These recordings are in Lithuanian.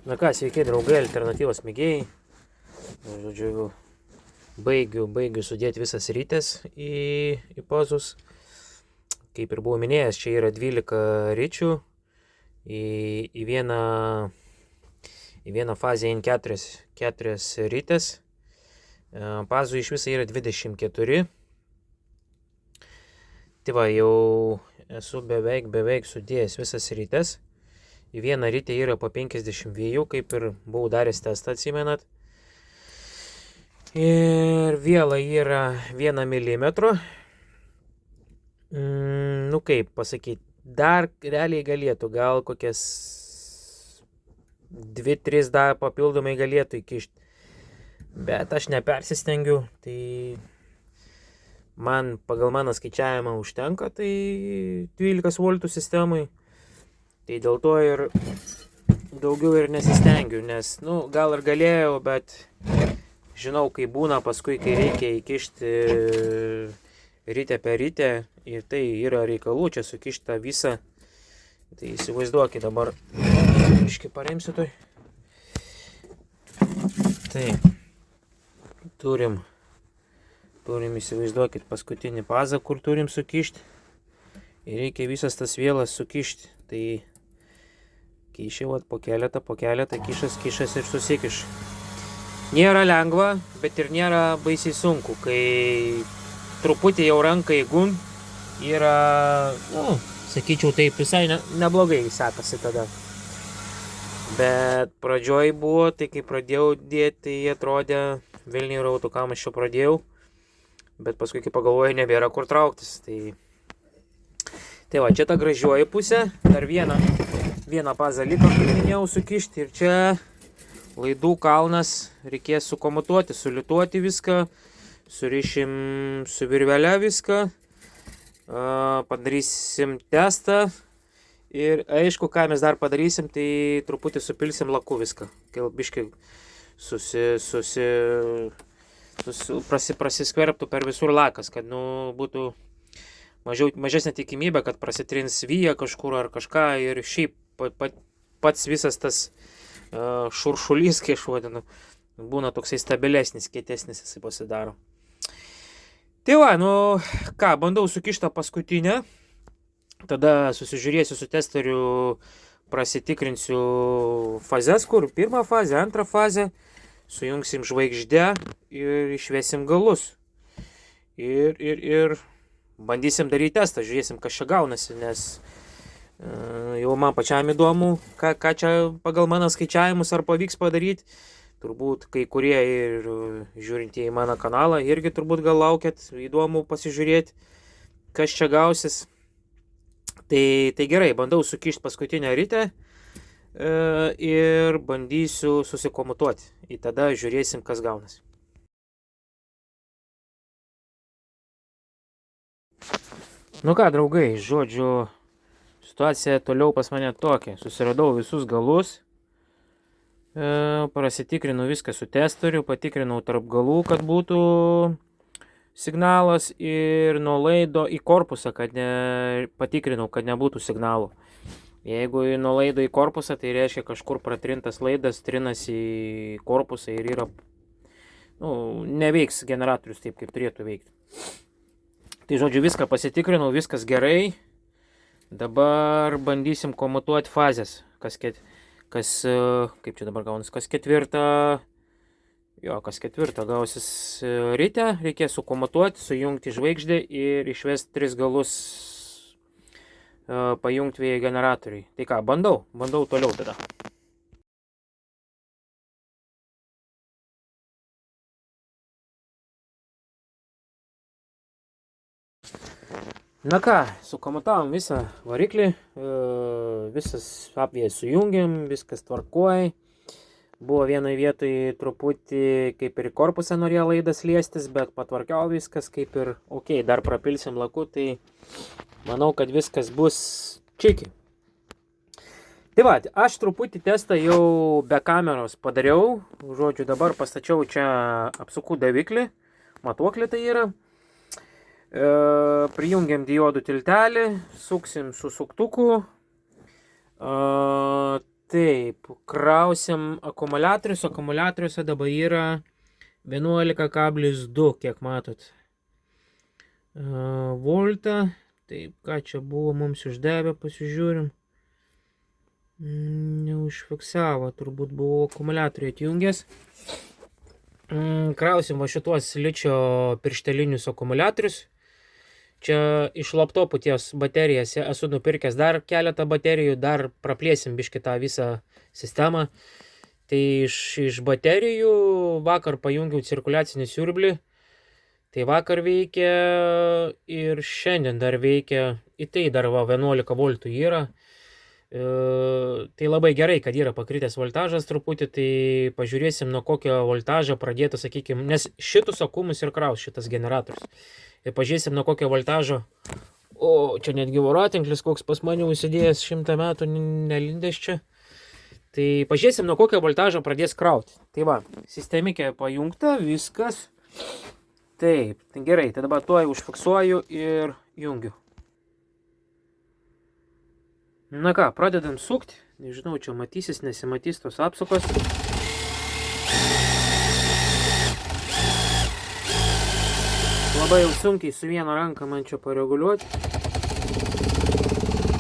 Na ką, sveiki draugai, alternatyvos mėgėjai. Žodžiu, baigiu sudėti visas rytes į pozus. Kaip ir buvau minėjęs, čia yra 12 ryčių. Į vieną fazę in 4 rytes. Pazų iš viso yra 24. Tai va, jau esu beveik sudėjęs visas rytes. Į vieną rytę yra po 52, kaip ir buvau daręs testą, atsimenat. Ir vėla yra 1 mm. Nu kaip pasakyti, dar realiai galėtų, gal kokias 2-3 dar papildomai galėtų įkišti. Bet aš nepersistengiu, tai man pagal mano skaičiavimą užtenka, tai 12 voltų sistemai. Tai dėl to ir daugiau ir nesistengiu, nes, gal ir galėjau, bet žinau, kai būna paskui, kai reikia įkišti rytę per rytę, ir tai yra reikalų, čia sukišti tą visą. Tai įsivaizduokit dabar, iški paremsiu toj. Tai, turim įsivaizduokit paskutinį pazą, kur turim sukišti. Ir reikia visas tas vėlas sukišti. Tai kišiu po keletą, kišas ir susikiš. Nėra lengva, bet ir nėra baisiai sunku, kai truputį jau rankai gun, yra, sakyčiau, taip visai neblogai sekasi tada. Bet pradžioj buvo, tai kai pradėjau dėti, tai atrodė Vilniui rautų, kam aš čia pradėjau, bet paskui, kai pagalvoju, nebėra kur trauktis. Tai va, čia ta gražioji pusė, dar vieną pazą liko, kaip minėjau, sukišti, ir čia laidų kalnas, reikės sukomutuoti, sulituoti viską, surišim su virvele viską, padarysim testą ir aišku, ką mes dar padarysim, tai truputį supilsim laku viską, kai biškai prasiskverbtų per visur lakas, kad būtų mažesnė tikimybė, kad prasitrins vyja kažkur ar kažką, ir šiaip pats visas tas šuršulys, kai aš vadinu, būna toksai stabilesnis, kietesnis jisai pasidaro. Tai va, ką, bandau sukištą paskutinę, tada susižiūrėsiu su testeriu, prasitikrinsiu fazes, kur pirmą fazę, antrą fazę, sujungsim žvaigždę ir išvesim galus. Ir bandysim daryti testą, žiūrėsim, kas čia gaunasi, nes jau man pačiam įdomu, ką čia pagal mano skaičiavimus ar pavyks padaryti. Turbūt kai kurie ir žiūrintieji mano kanalą irgi turbūt gal laukėt, įdomu pasižiūrėti, kas čia gausis. Tai gerai, bandau sukišti paskutinę rytę ir bandysiu susikomutuoti. Ir tada žiūrėsim, kas gaunasi. Nu ką, draugai, žodžiu, situacija toliau pas mane tokia. Susiradau visus galus, prasitikrinu viską su testeriu, patikrinau tarp galų, kad būtų signalas, ir nuo laido į korpusą, patikrinau, kad nebūtų signalų. Jeigu nuo laido į korpusą, tai reiškia kažkur pratrintas laidas, trinasi į korpusą ir yra, neveiks generatorius taip, kaip turėtų veikti. Tai žodžiu, viską pasitikrinau, viskas gerai. Dabar bandysim komutuoti fazės. Kaip čia dabar gaunas? Kas ketvirtą gausis ryte. Reikės sukomutuoti, sujungti žvaigždę ir išvesti 3 galus, pajungti vėjo generatoriui. Tai ką, bandau toliau tada. Na ką, sukomutavom visą variklį, visas apvėjas sujungėm, viskas tvarkoj. Buvo vienoje vietoje truputį kaip ir į korpusą norėjo laidas liestis, bet patvarkiau viskas kaip ir ok, dar prapilsim laku, tai manau, kad viskas bus čiki. Tai va, aš truputį testą jau be kameros padariau, žodžiu, dabar pastačiau čia apsukų daviklį, matuoklį tai yra. Prijungiam diodų tiltelį, suksim su suktuku, Taip, krausim akumuliatorius. Akumuliatoriuose dabar yra 11,2, kiek matot. Voltą. Taip, ką čia buvo mums išdavę, pasižiūrim. Neužfiksavo, turbūt buvo akumuliatorių atjungęs. Krausim va šitos ličio pirštelinius akumuliatorius. Čia iš laptopų ties baterijas esu nupirkęs dar keletą baterijų, dar praplėsim biškį tą visą sistemą. Tai iš baterijų vakar pajungiau cirkuliacinį siurblį. Tai vakar veikia ir šiandien dar veikia. Į tai dar 11 voltų yra. Tai labai gerai, kad yra pakritęs voltažas truputį, tai pažiūrėsim, nuo kokio voltažo pradėtų, sakykime, nes šitus akumus ir kraus šitas generatorius. Ir pažiūrėsim, nuo kokio voltažo. O, čia netgi voratinklis, koks pas mane užsidėjęs 100 metų nelindęs čia. Tai pažiūrėsim, nuo kokio voltažo pradės krauti. Tai va, sistemikė pajungta, viskas. Taip, tai gerai, tai dabar tuoj užfiksuoju ir jungiu. Na ką, pradedam sukti. Nežinau, čia matysis, nesimatys tos apsukos. Labai jau sunkiai su viena ranka man čia pareguliuoti.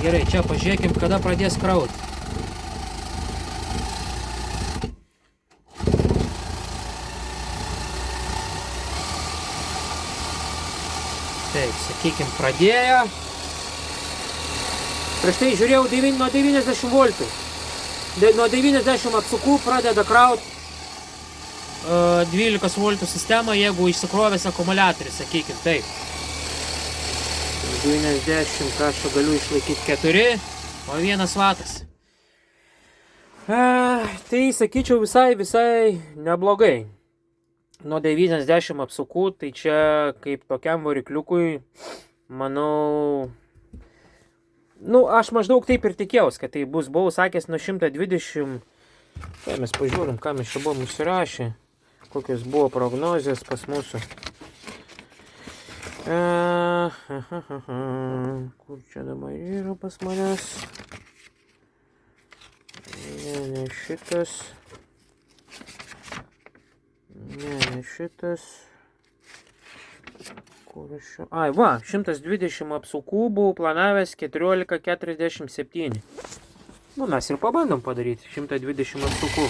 Gerai, čia pažiūrėkim, kada pradės krauti. Taip, sakykim, pradėjo. Prieš tai žiūrėjau nuo 90 voltų. Nuo 90 apsukų pradeda krauti 12 voltų sistemą, jeigu išsikrovęs akumuliatorius, sakykim, taip. 90, ką aš galiu išlaikyti 4, o 1 vatas. Tai sakyčiau visai neblogai. Nuo 90 apsukų, tai čia kaip tokiam varikliukui, manau, aš maždaug taip ir tikėjausi, kad tai bus, buvau sakęs nuo 120, tai mes pažiūrim, ką mes čia buvom užsirašę, kokios buvo prognozijas pas mūsų. Kur čia dabar yra pas manęs? Ne šitas. Ne šitas. Kur aš čia? Ai, va, 120 apsukų buvau planavęs 14,47. Mes ir pabandom padaryti 120 apsukų.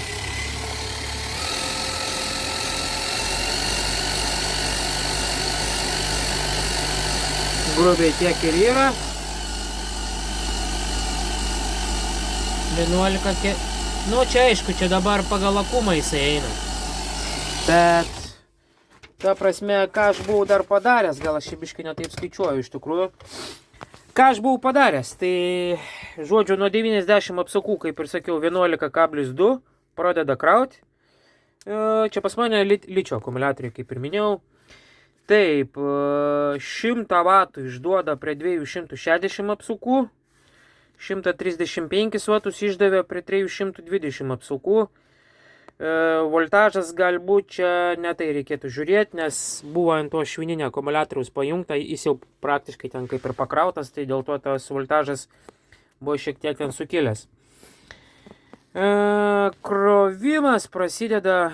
Grubiai tiek ir yra. 11, čia aišku, čia dabar pagal akumą jisai eina. Bet, ta prasme, ką aš buvau dar padaręs, gal aš biškai netaip skaičiuoju iš tikrųjų. Ką aš buvau padaręs, tai, žodžiu, nuo 90 apsukų, kaip ir sakiau, 11,2 pradeda krauti. Čia pas mane ličio akumuliatoriai, kaip ir minėjau. Taip, 100 vatų išduoda prie 260 apsukų. 135 vatus išdavė prie 320 apsukų. Voltažas galbūt čia netai reikėtų žiūrėti, nes buvo ant to švininio akumuliatoriaus pajungta, jis jau praktiškai ten kaip ir pakrautas, tai dėl to tas voltažas buvo šiek tiek ten sukilęs. Krovimas prasideda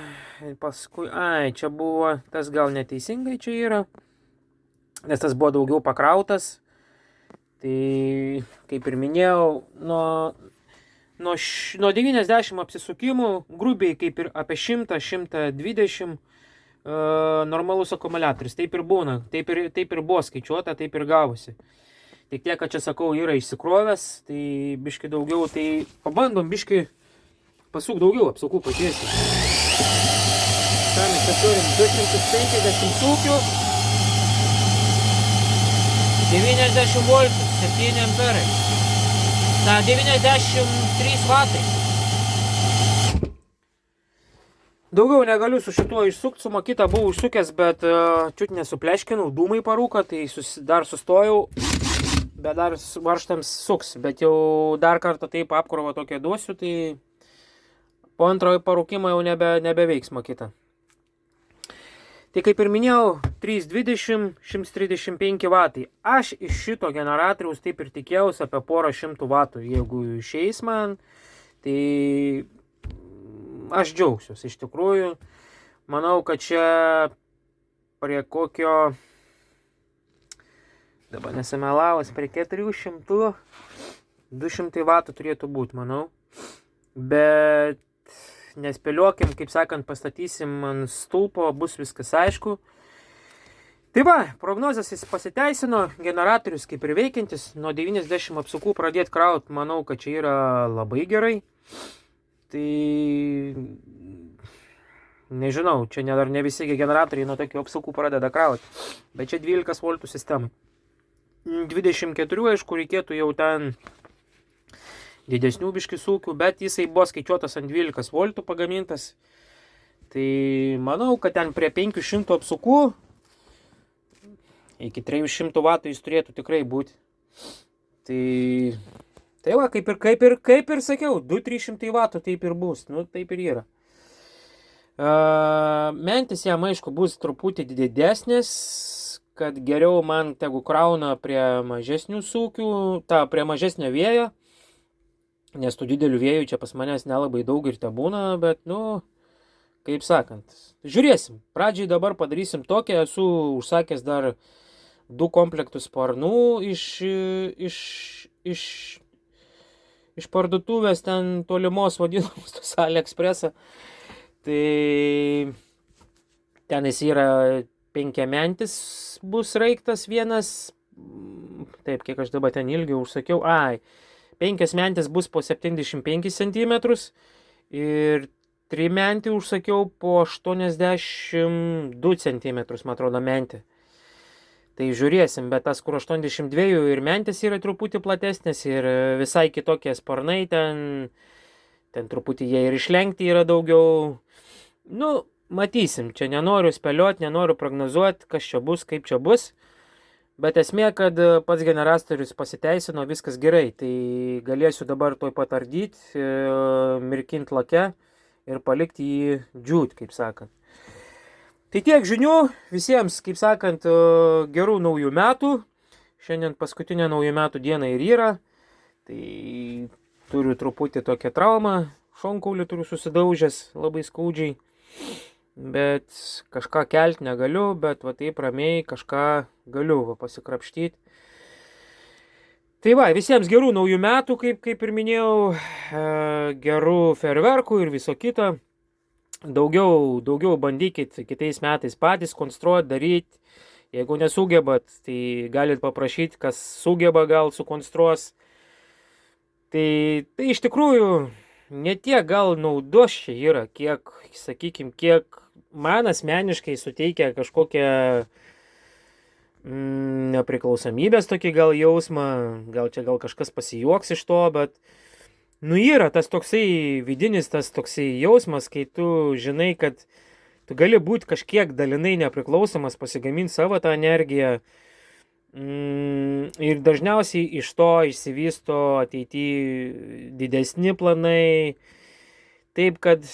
paskui, čia buvo, tas gal neteisingai čia yra, nes tas buvo daugiau pakrautas, tai kaip ir minėjau, nuo 90 apsisukimų, grubiai kaip ir apie 100-120 normalus akumuliatorius. Taip ir būna, taip ir buvo skaičiuota, taip ir gavosi. Tik tiek, kad čia sakau, yra išsikrovęs, tai biški daugiau, tai pabandom biški pasuk daugiau apsukų pažiūrėsim. Ką mes čia turim? 250 sūkių, 90 voltų, 7 amperai. 93 vatai. Daugiau negaliu su šituo išsukti, su Makita buvau išsukęs, bet čiut nesupleškinau, dūmai parūko, tai dar sustojau, bet dar varžtams suks. Bet jau dar kartą taip apkrovą tokią duosiu, tai po antrojo parūkimo jau nebeveiks Makita. Tai kaip ir minėjau, 320, 135 vatai. Aš iš šito generatoriaus taip ir tikėjausi apie porą šimtų vatų. Jeigu išeis man, Tai aš džiaugsiuosi iš tikrųjų. Manau, kad čia prie kokio, dabar nesimelavus, prie 400, 200 vatų turėtų būti, manau. Bet nespėliokim, kaip sakant, pastatysim ant stulpo, bus viskas aišku. Tai va, prognozės jis pasiteisino, generatorius kaip ir veikiantis, nuo 90 apsukų pradėti kraut, manau, kad čia yra labai gerai. Tai nežinau, čia dar ne visi generatoriai nuo tokių apsukų pradeda krauti, bet čia 12 voltų sistemai. 24, aišku, reikėtų jau ten didesnių biškį sūkių, bet jisai buvo skaičiuotas ant 12 voltų pagamintas. Tai manau, kad ten prie 500 apsukų iki 300 vatų jis turėtų tikrai būti. Tai va, kaip ir sakiau, 200-300 vatų taip ir bus, nu taip ir yra. Mentis jam aišku bus truputį didesnės, kad geriau man tegu krauna prie mažesnių sūkių, prie mažesnio vėjo, nes tų didelių vėjų čia pas manęs nelabai daug ir te būna, bet nu, kaip sakant, žiūrėsim. Pradžiai dabar padarysim tokią, esu užsakęs dar 2 komplektus sparnų iš parduotuvės ten tolimos vadinamos tos AliExpress'ą. Tai ten jis yra 5-mentis bus raiktas vienas, taip, kiek aš dabar ten ilgiau užsakiau, 5 mentis bus po 75 cm ir 3 mentį užsakiau po 82 cm, man atrodo, mentį. Tai žiūrėsim, bet tas, kur 82 ir mentis yra truputį platesnis ir visai kitokie sparnai, ten truputį jie ir išlenkti yra daugiau. Nu, matysim, čia nenoriu spėlioti, nenoriu prognozuoti, kas čia bus, kaip čia bus. Bet esmė, kad pats generatorius pasiteisino, viskas gerai. Tai galėsiu dabar toj pat ardyti, mirkinti lake ir palikti jį džiūt, kaip sakant. Tai tiek žinių visiems, kaip sakant, gerų naujų metų. Šiandien paskutinė naujų metų diena ir yra. Tai turiu truputį tokią traumą. Šonkaulį turiu susidaužęs labai skaudžiai. Bet kažką kelti negaliu, bet va taip ramiai kažką galiu pasikrapštyti. Tai va, visiems gerų naujų metų, kaip ir minėjau, gerų fejerverkų ir viso kito. Daugiau bandykit kitais metais patys konstruoti, daryti. Jeigu nesugebat, tai galit paprašyti, kas sugeba, gal sukonstruos. Tai iš tikrųjų ne tiek gal naudos čia yra, kiek, sakykime, kiek man asmeniškai suteikia kažkokią nepriklausomybės tokį gal jausmą, gal kažkas pasijuoks iš to, bet nu yra tas toksai vidinis, tas toksai jausmas, kai tu žinai, kad tu gali būti kažkiek dalinai nepriklausomas, pasigaminti savo tą energiją. Ir dažniausiai iš to išsivysto ateityje didesni planai. Taip, kad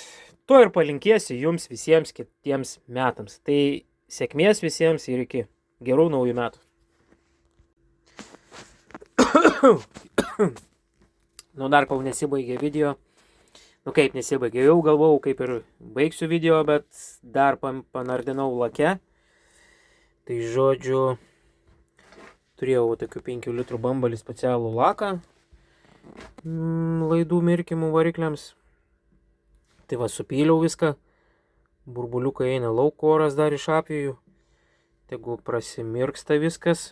to ir palinkėsiu jums visiems kitiems metams. Tai sėkmės visiems ir iki gerų naujų metų. Nu, dar kol nesibaigė video. Nu, kaip nesibaigė, jau galvau, kaip ir baigsiu video, bet dar panardinau lake. Tai žodžiu, turėjau tokių 5 litrų bambalį specialų laką laidų mirkimų varikliams. Tai va, supyliau viską. Burbuliukai eina lauk, oras dar iš apvėjų. Tegu prasimirksta viskas.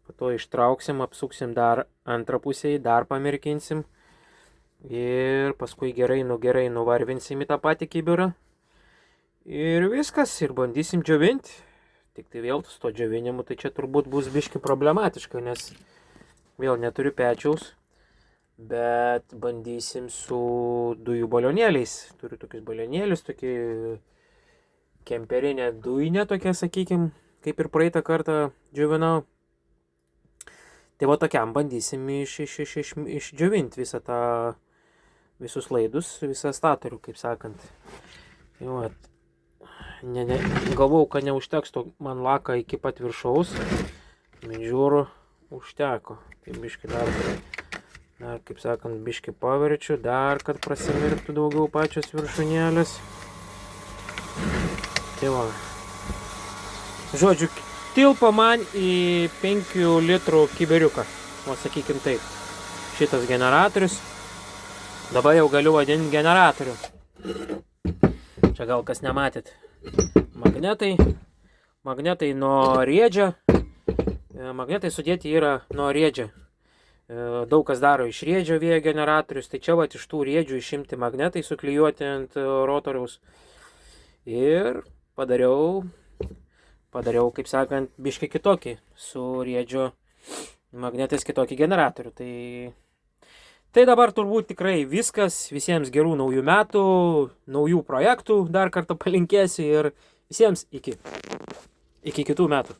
Po to ištrauksim, apsuksim dar antrą pusę, dar pamirkinsim. Ir paskui gerai nuvarvinsim į tą patį kibirą. Ir viskas, ir bandysim džiovinti. Tik tai vėl su to džiovinimu, tai čia turbūt bus biški problematiška, nes vėl neturiu pečiaus. Bet bandysim su dujų balionėliais. Turiu tokius balionėlius, tokį kemperinę dujinę tokia, sakykim, kaip ir praeitą kartą džiovinau. Tai va tokiam bandysim išdžiovinti visą tą, visus laidus, visą statorių, kaip sakant. Jau, galvau, kad neužteks to man laką iki pat viršaus. Žiūriu, užteko. Tai biškai dar Dar, kaip sakant, biški paverčiu, dar kad prasimirktų daugiau pačios viršūnėlės. Tai va. Žodžiu, tilpo man į 5 litrų kibiriuką. O sakykim taip. Šitas generatorius. Dabar jau galiu vadinti generatorių. Čia gal kas nematėt. Magnetai nuo riedžio. Magnetai sudėti yra nuo riedžio. Daug kas daro iš riedžio vėjo generatorius, tai čia vat iš tų riedžių išimti magnetai, suklijuoti ant rotoriaus. Ir padariau, kaip sakant, biškai kitokį, su riedžio magnetais kitokį generatorių. Tai dabar turbūt tikrai viskas, visiems gerų naujų metų, naujų projektų dar kartą palinkėsiu ir visiems iki kitų metų.